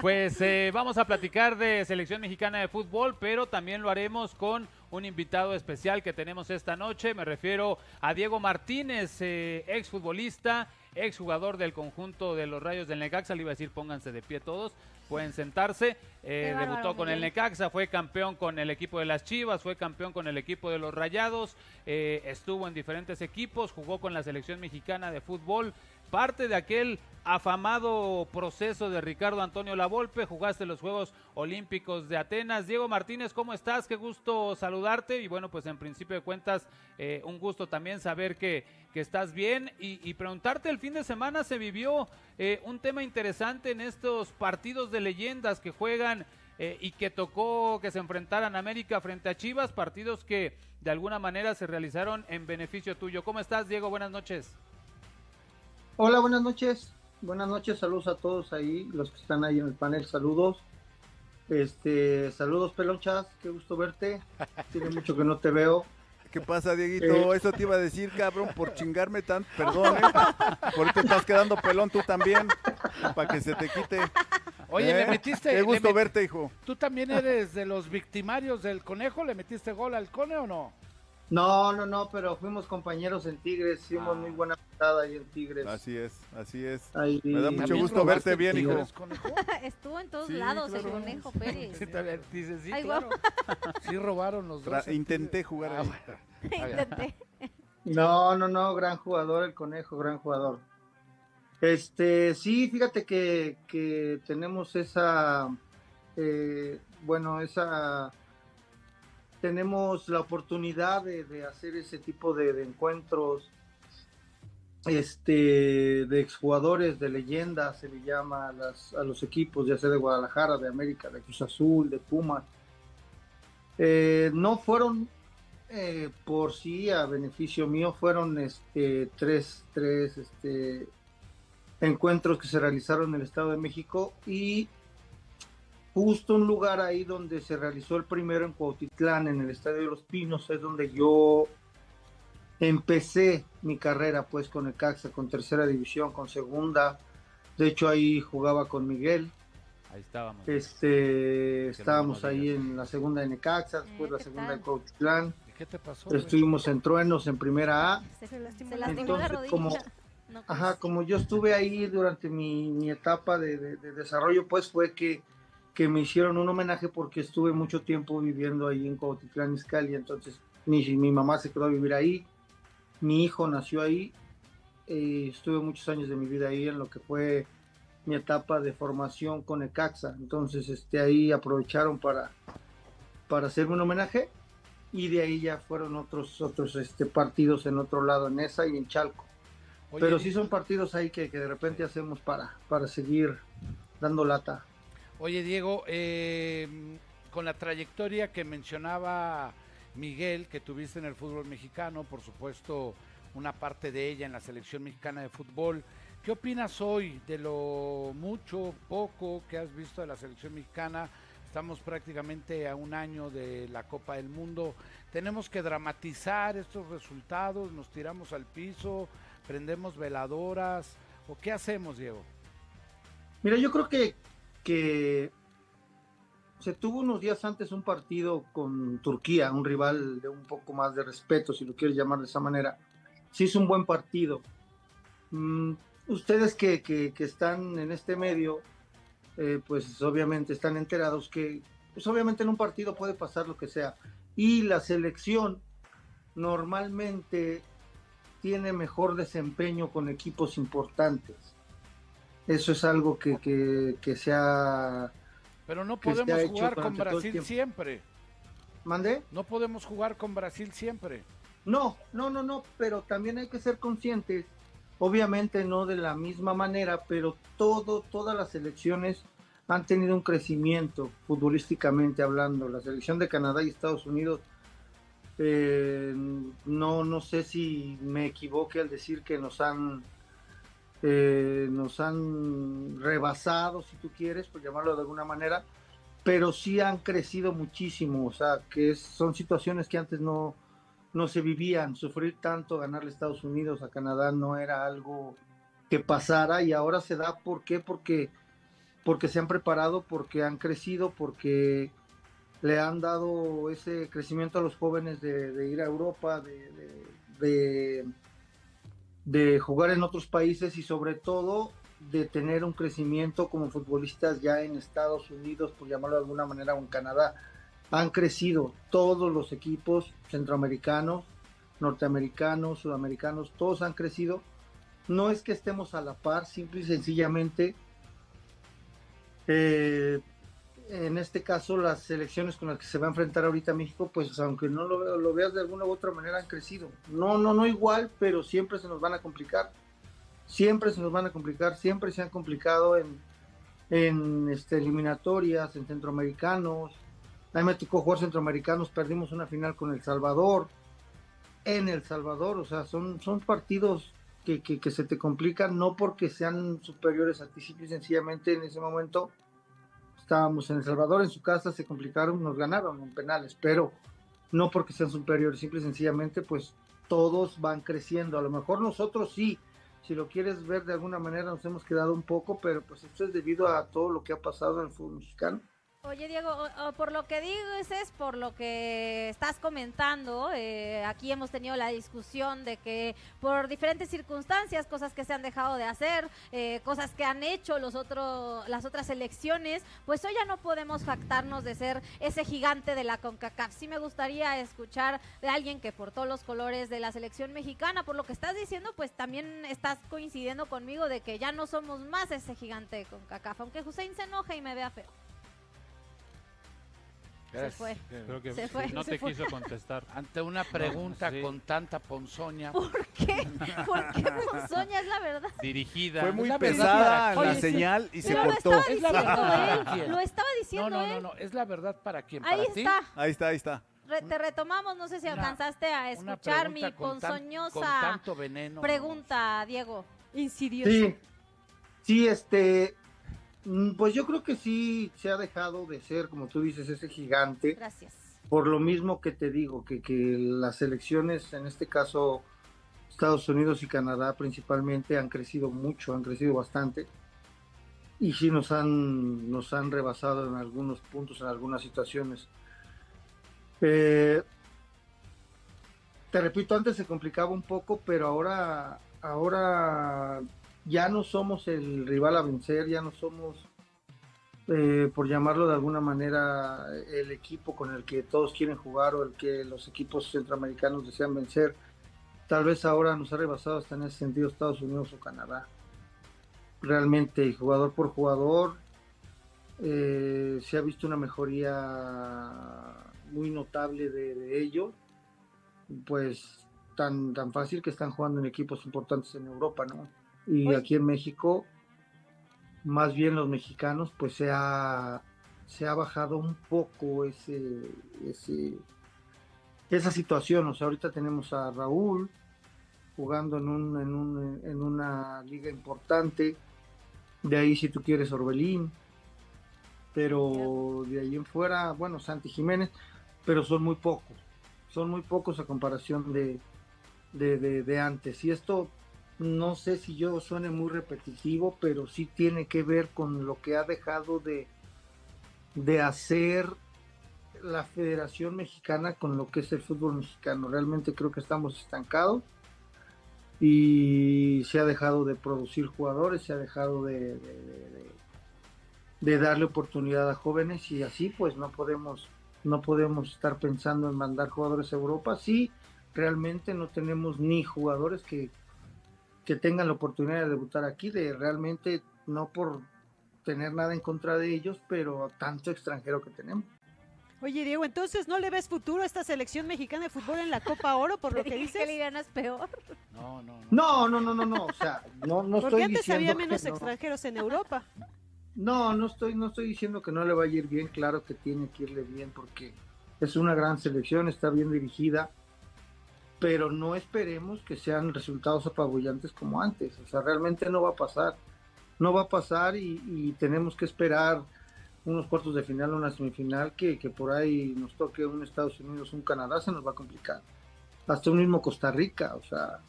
Pues vamos a platicar de selección mexicana de fútbol, pero también lo haremos con un invitado especial que tenemos esta noche. Me refiero a Diego Martínez, exfutbolista, exjugador del conjunto de los Rayos del Necaxa. Le iba a decir pónganse de pie todos, pueden sentarse. Debutó con el Necaxa, fue campeón con el equipo de las Chivas, fue campeón con el equipo de los Rayados, estuvo en diferentes equipos, jugó con la selección mexicana de fútbol. Parte de aquel afamado proceso de Ricardo Antonio Lavolpe, jugaste los Juegos Olímpicos de Atenas. Diego Martínez, ¿cómo estás? Qué gusto saludarte y bueno, pues en principio de cuentas, un gusto también saber que estás bien y preguntarte, el fin de semana se vivió un tema interesante en estos partidos de leyendas que juegan y que tocó que se enfrentaran América frente a Chivas, partidos que de alguna manera se realizaron en beneficio tuyo. ¿Cómo estás, Diego? Buenas noches. Hola, buenas noches. Buenas noches, saludos a todos ahí, los que están ahí en el panel, saludos. Saludos, Pelonchas, qué gusto verte. Tiene mucho que no te veo. ¿Qué pasa, Dieguito? Eso te iba a decir, cabrón, por chingarme tanto. Perdón, Por te estás quedando pelón tú también, para que se te quite. Oye, le metiste... Qué gusto verte, hijo. ¿Tú también eres de los victimarios del Conejo? ¿Le metiste gol al Cone o no? No, pero fuimos compañeros en Tigres, hicimos muy buena patada ahí en Tigres. Así es. Ahí, me da mucho gusto verte bien, hijo. Estuvo en todos lados, claro. El Conejo Pérez. Dices, sí, ay, claro. Sí robaron los dos. Intenté jugar ahí. Intenté. No, gran jugador el Conejo, gran jugador. Sí, fíjate que tenemos tenemos la oportunidad de hacer ese tipo de encuentros, de exjugadores, de leyendas, se le llama a los equipos, ya sea de Guadalajara, de América, de Cruz Azul, de Pumas. No fueron por sí a beneficio mío, fueron tres encuentros que se realizaron en el Estado de México y justo un lugar ahí donde se realizó el primero en Cuautitlán, en el Estadio de los Pinos, es donde yo empecé mi carrera pues con Necaxa, con tercera división, con segunda. De hecho ahí jugaba con Miguel. Ahí estábamos. Estábamos ahí en la segunda de Necaxa, después la segunda de Cuautitlán. ¿Qué te pasó? Estuvimos en Truenos en primera A. Se lastimó Entonces, la rodilla. como yo estuve ahí durante mi etapa de desarrollo, pues fue que me hicieron un homenaje porque estuve mucho tiempo viviendo ahí en Cuautitlán Izcalli, entonces mi mamá se quedó a vivir ahí, mi hijo nació ahí, estuve muchos años de mi vida ahí en lo que fue mi etapa de formación con Necaxa, entonces ahí aprovecharon para hacerme un homenaje y de ahí ya fueron otros partidos en otro lado, en esa y en Chalco. Oye, pero sí son partidos ahí que de repente hacemos para seguir dando lata. Oye, Diego, con la trayectoria que mencionaba Miguel, que tuviste en el fútbol mexicano, por supuesto, una parte de ella en la selección mexicana de fútbol, ¿qué opinas hoy de lo mucho, poco que has visto de la selección mexicana? Estamos prácticamente a un año de la Copa del Mundo. ¿Tenemos que dramatizar estos resultados? ¿Nos tiramos al piso? ¿Prendemos veladoras? ¿O qué hacemos, Diego? Mira, yo creo que se tuvo unos días antes un partido con Turquía, un rival de un poco más de respeto, si lo quieres llamar de esa manera. Sí es un buen partido. Ustedes que están en este medio, pues obviamente están enterados que pues obviamente en un partido puede pasar lo que sea. Y la selección normalmente tiene mejor desempeño con equipos importantes. Eso es algo que se ha... Pero no podemos jugar con Brasil siempre. ¿Mande? No podemos jugar con Brasil siempre. No, pero también hay que ser conscientes, obviamente no de la misma manera, pero todas las selecciones han tenido un crecimiento futbolísticamente hablando. La selección de Canadá y Estados Unidos, no sé si me equivoqué al decir que nos han rebasado, si tú quieres, por llamarlo de alguna manera, pero sí han crecido muchísimo, o sea, son situaciones que antes no se vivían. Sufrir tanto, ganarle a Estados Unidos, a Canadá, no era algo que pasara y ahora se da. ¿Por qué? Porque porque se han preparado, porque han crecido, porque le han dado ese crecimiento a los jóvenes de ir a Europa, de jugar en otros países y sobre todo de tener un crecimiento como futbolistas ya en Estados Unidos, por llamarlo de alguna manera, o en Canadá. Han crecido todos los equipos centroamericanos, norteamericanos, sudamericanos, todos han crecido. No es que estemos a la par, simple y sencillamente en este caso las selecciones con las que se va a enfrentar ahorita México, pues aunque no lo veas de alguna u otra manera, han crecido. No igual, pero siempre se nos van a complicar. Siempre se nos van a complicar, siempre se han complicado en eliminatorias, en centroamericanos. A mí me tocó jugar centroamericanos, perdimos una final con El Salvador, en El Salvador, o sea, son partidos que se te complican, no porque sean superiores a ti, simple y sencillamente en ese momento estábamos en El Salvador, en su casa, se complicaron, nos ganaron en penales, pero no porque sean superiores, simple y sencillamente pues todos van creciendo. A lo mejor nosotros sí, si lo quieres ver de alguna manera, nos hemos quedado un poco, pero pues esto es debido a todo lo que ha pasado en el fútbol mexicano. Oye, Diego, por lo que dices, por lo que estás comentando, aquí hemos tenido la discusión de que por diferentes circunstancias, cosas que se han dejado de hacer, cosas que han hecho las otras selecciones, pues hoy ya no podemos jactarnos de ser ese gigante de la CONCACAF. Sí me gustaría escuchar de alguien que portó los colores de la selección mexicana. Por lo que estás diciendo, pues también estás coincidiendo conmigo de que ya no somos más ese gigante de CONCACAF, aunque Hussein se enoje y me vea feo. Se fue. Creo que Se fue, no se te fue. quiso contestar. Ante una pregunta sí. con tanta ponzoña. ¿Por qué? ¿Por qué ponzoña? Es la verdad. Dirigida. Fue muy Es la verdad pesada para la quién. señal y se Pero lo cortó. estaba Es la diciendo verdad. él. ¿Quién? Lo estaba diciendo él. No. Es la verdad para quién. Ahí ¿Para ti? está. Ahí está. Te retomamos, no sé si Una- alcanzaste a Una escuchar mi pregunta con ponzoñosa tanto veneno. pregunta, Diego. Sí, pues yo creo que sí se ha dejado de ser, como tú dices, ese gigante. Gracias. Por lo mismo que te digo, que las elecciones, en este caso Estados Unidos y Canadá principalmente, han crecido mucho, han crecido bastante. Y sí nos han rebasado en algunos puntos, en algunas situaciones. Te repito, antes se complicaba un poco, pero ahora ya no somos el rival a vencer, ya no somos, por llamarlo de alguna manera, el equipo con el que todos quieren jugar o el que los equipos centroamericanos desean vencer. Tal vez ahora nos ha rebasado hasta en ese sentido Estados Unidos o Canadá. Realmente, jugador por jugador, se ha visto una mejoría muy notable de ellos, pues tan fácil que están jugando en equipos importantes en Europa, ¿no? Y aquí en México, más bien los mexicanos, pues se ha bajado un poco esa situación. O sea, ahorita tenemos a Raúl jugando en una liga importante, de ahí si tú quieres Orbelín, pero de ahí en fuera, bueno, Santi Jiménez, pero son muy pocos a comparación de antes. Y esto, no sé si yo suene muy repetitivo, pero sí tiene que ver con lo que ha dejado de hacer la Federación Mexicana con lo que es el fútbol mexicano. Realmente creo que estamos estancados y se ha dejado de producir jugadores, se ha dejado de darle oportunidad a jóvenes, y así pues no podemos estar pensando en mandar jugadores a Europa si realmente no tenemos ni jugadores que tengan la oportunidad de debutar aquí, de realmente, no por tener nada en contra de ellos, pero tanto extranjero que tenemos. Oye, Diego, entonces ¿no le ves futuro a esta selección mexicana de fútbol en la Copa Oro, por lo que ¿Qué dices? Liliana es peor? No, o sea, no Porque estoy antes diciendo había que menos no. extranjeros en Europa. No estoy diciendo que no le vaya a ir bien, claro que tiene que irle bien porque es una gran selección, está bien dirigida, pero no esperemos que sean resultados apabullantes como antes. O sea, realmente no va a pasar y tenemos que esperar unos cuartos de final, una semifinal, que por ahí nos toque un Estados Unidos, un Canadá, se nos va a complicar. Hasta un mismo Costa Rica, o sea,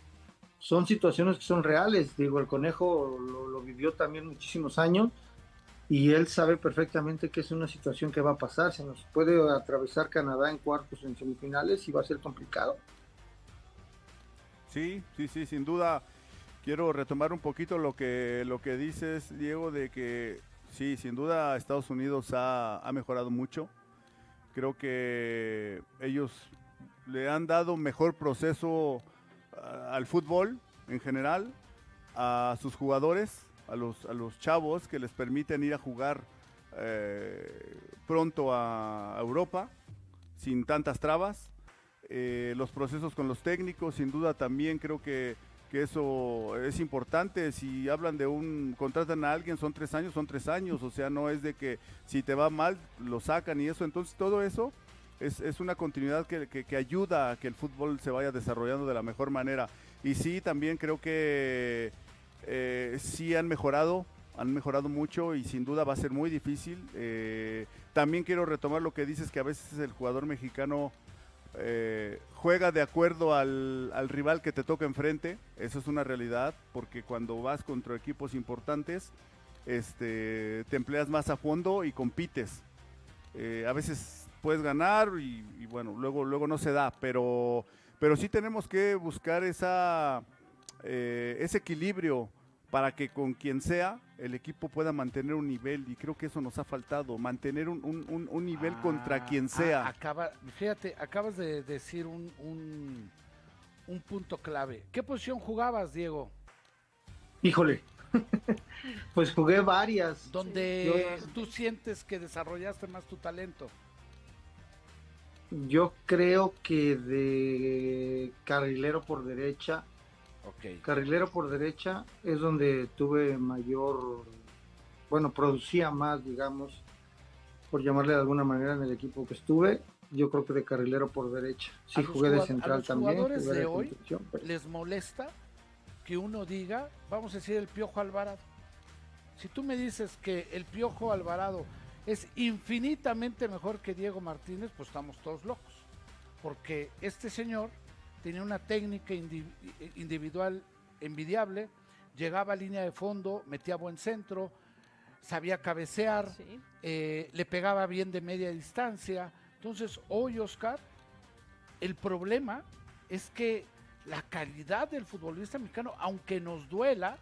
son situaciones que son reales. Digo, el Conejo lo vivió también muchísimos años y él sabe perfectamente que es una situación que va a pasar. Se nos puede atravesar Canadá en cuartos, en semifinales, y va a ser complicado. Sí, sin duda. Quiero retomar un poquito lo que dices, Diego, de que sí, sin duda Estados Unidos ha mejorado mucho. Creo que ellos le han dado mejor proceso al fútbol en general, a sus jugadores, a los chavos, que les permiten ir a jugar pronto a Europa sin tantas trabas. Los procesos con los técnicos, sin duda también creo que eso es importante. Si hablan de contratan a alguien, son 3 años, o sea, no es de que si te va mal, lo sacan y eso. Entonces todo eso es una continuidad que ayuda a que el fútbol se vaya desarrollando de la mejor manera. Y sí, también creo que sí han mejorado mucho, y sin duda va a ser muy difícil. También quiero retomar lo que dices, que a veces el jugador mexicano juega de acuerdo al rival que te toca enfrente. Eso es una realidad, porque cuando vas contra equipos importantes, te empleas más a fondo y compites. A veces puedes ganar y bueno, luego no se da, pero sí tenemos que buscar ese equilibrio para que con quien sea el equipo pueda mantener un nivel, y creo que eso nos ha faltado, mantener un nivel contra quien sea. Fíjate, acabas de decir un punto clave. ¿Qué posición jugabas, Diego? Híjole, pues jugué varias. ¿Donde tú sientes que desarrollaste más tu talento? Yo creo que de carrilero por derecha. Okay. Carrilero por derecha es donde tuve producía más, digamos, por llamarle de alguna manera, en el equipo que estuve. Yo creo que de carrilero por derecha. Sí, jugué de central también. ¿A los jugadores de hoy les molesta que uno diga, vamos a decir, el Piojo Alvarado? Si tú me dices que el Piojo Alvarado es infinitamente mejor que Diego Martínez, pues estamos todos locos, porque este señor tenía una técnica individual envidiable, llegaba a línea de fondo, metía buen centro, sabía cabecear, sí. Le pegaba bien de media distancia. Entonces hoy, Oscar, el problema es que la calidad del futbolista mexicano, aunque nos duela,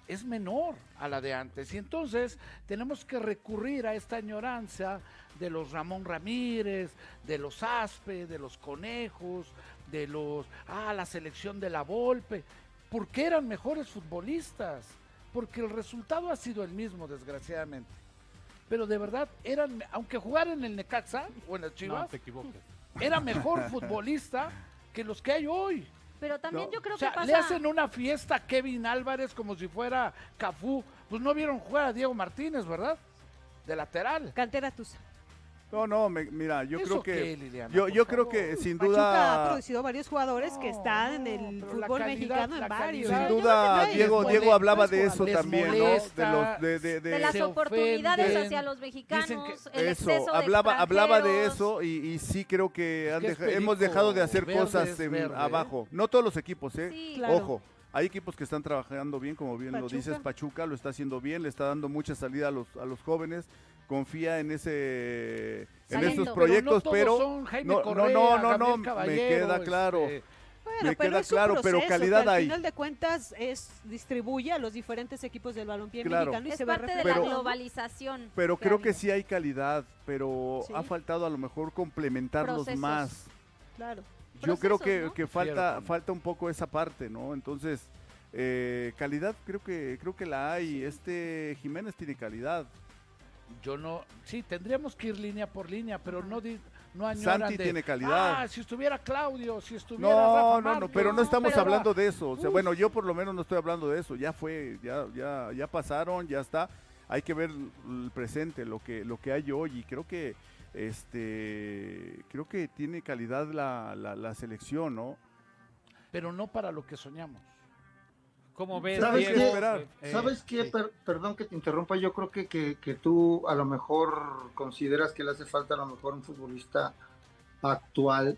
es menor a la de antes, y entonces tenemos que recurrir a esta añoranza de los Ramón Ramírez, de los Aspe, de los Conejos, de la selección de la Volpe, porque eran mejores futbolistas, porque el resultado ha sido el mismo, desgraciadamente, pero de verdad aunque jugaran en el Necaxa o en el Chivas, no te equivoques, era mejor futbolista que los que hay hoy. Pero también yo creo que pasa... Le hacen una fiesta a Kevin Álvarez como si fuera Cafú. Pues no vieron jugar a Diego Martínez, ¿verdad? De lateral. Cantera Tusa. No, mira, yo creo que qué, Liliana, yo creo que sin duda Pachuca ha producido varios jugadores que están en el fútbol mexicano, en varios. Sin duda, Diego hablaba de eso también, molesta, ¿no? De las oportunidades hacia los mexicanos, el exceso de hablaba de eso, y sí creo que hemos dejado de hacer cosas abajo. No todos los equipos, sí, claro. Ojo. Hay equipos que están trabajando bien, como bien lo dices. Pachuca lo está haciendo bien, le está dando mucha salida a los jóvenes, confía en esos proyectos, pero no, me queda claro. Bueno, pero es un proceso, pero calidad que al hay. final de cuentas distribuye a los diferentes equipos del balompié mexicano y es se va parte de la globalización. Pero creo que sí hay calidad, pero ha faltado a lo mejor complementarlos más. Claro. Yo creo que, ¿no? que falta un poco esa parte, ¿no? Entonces, calidad creo que la hay. Jiménez tiene calidad. Sí, tendríamos que ir línea por línea, pero no añoran Santi tiene calidad. Si estuviera Claudio, si estuviera Rafa Márquez. Pero no estamos hablando de eso. O sea, bueno, yo por lo menos no estoy hablando de eso. Ya fue, ya pasaron, ya está. Hay que ver el presente, lo que hay hoy, y creo que tiene calidad la selección, ¿no? Pero no para lo que soñamos. ¿Cómo ves? ¿Sabes Diego? qué? ¿Sabes qué? Sí. Perdón que te interrumpa. Yo creo que tú a lo mejor consideras que le hace falta a lo mejor un futbolista actual.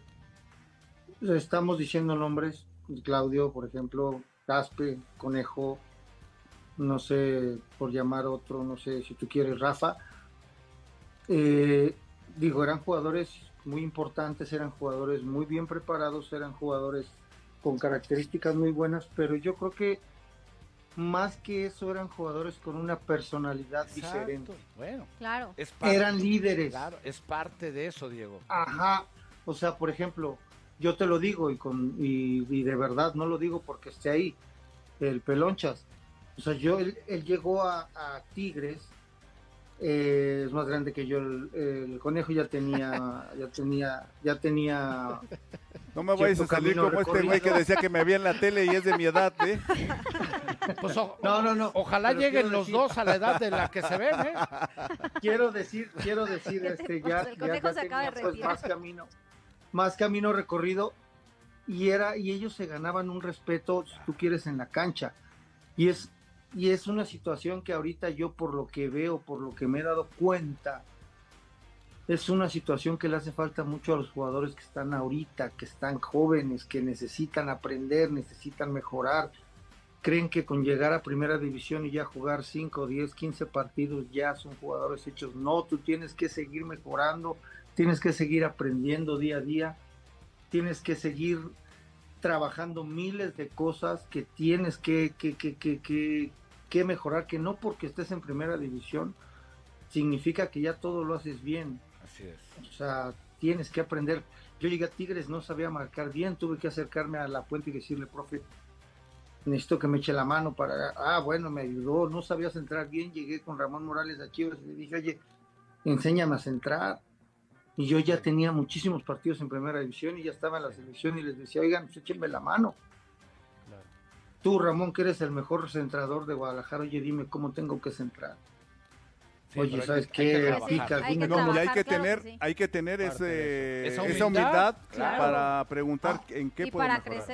Estamos diciendo nombres, Claudio, por ejemplo, Caspe, Conejo, no sé, por llamar otro, no sé si tú quieres, Rafa. Digo, eran jugadores muy importantes, eran jugadores muy bien preparados, eran jugadores con características muy buenas, pero yo creo que más que eso eran jugadores con una personalidad diferente. Bueno, Claro. Eran líderes. Claro, es parte de eso, Diego. Ajá. O sea, por ejemplo, yo te lo digo y de verdad no lo digo porque esté ahí, el Pelonchas. O sea, él llegó a Tigres, es más grande que yo, el Conejo ya tenía No me vayas a cierto salir camino como este güey que recorrido. decía que me veía en la tele y es de mi edad, ¿eh? Pues No. ojalá Pero lleguen quiero los decir- dos a la edad de la que se ven, ¿eh? Quiero decir, ya El Conejo se acaba de tenía, pues, retirar. más camino recorrido y ellos se ganaban un respeto, si tú quieres, en la cancha. Y es una situación que ahorita yo, por lo que veo, por lo que me he dado cuenta, es una situación que le hace falta mucho a los jugadores que están ahorita, que están jóvenes, que necesitan aprender, necesitan mejorar. Creen que con llegar a primera división y ya jugar 5, 10, 15 partidos ya son jugadores hechos. No, tú tienes que seguir mejorando, tienes que seguir aprendiendo día a día, tienes que seguir trabajando miles de cosas que tienes que mejorar, que no porque estés en primera división significa que ya todo lo haces bien. Así es. O sea, tienes que aprender. Yo llegué a Tigres, no sabía marcar bien, tuve que acercarme a la Puente y decirle, profe, necesito que me eche la mano para... bueno, me ayudó, no sabía centrar bien, llegué con Ramón Morales a Chivas y le dije, oye, enséñame a centrar. Y yo ya tenía muchísimos partidos en primera división y ya estaba en la selección y les decía, oigan, pues échenme la mano. Claro. Tú, Ramón, que eres el mejor centrador de Guadalajara, oye, dime cómo tengo que centrar. Sí, Oye, pero ¿sabes hay qué? que trabajar. Picas, Hay que dime cómo. Y hay trabajar, que claro que tener, sí. hay que tener Parte de esa eso. Esa humildad claro. para preguntar en qué Y podemos para mejorar. crecer.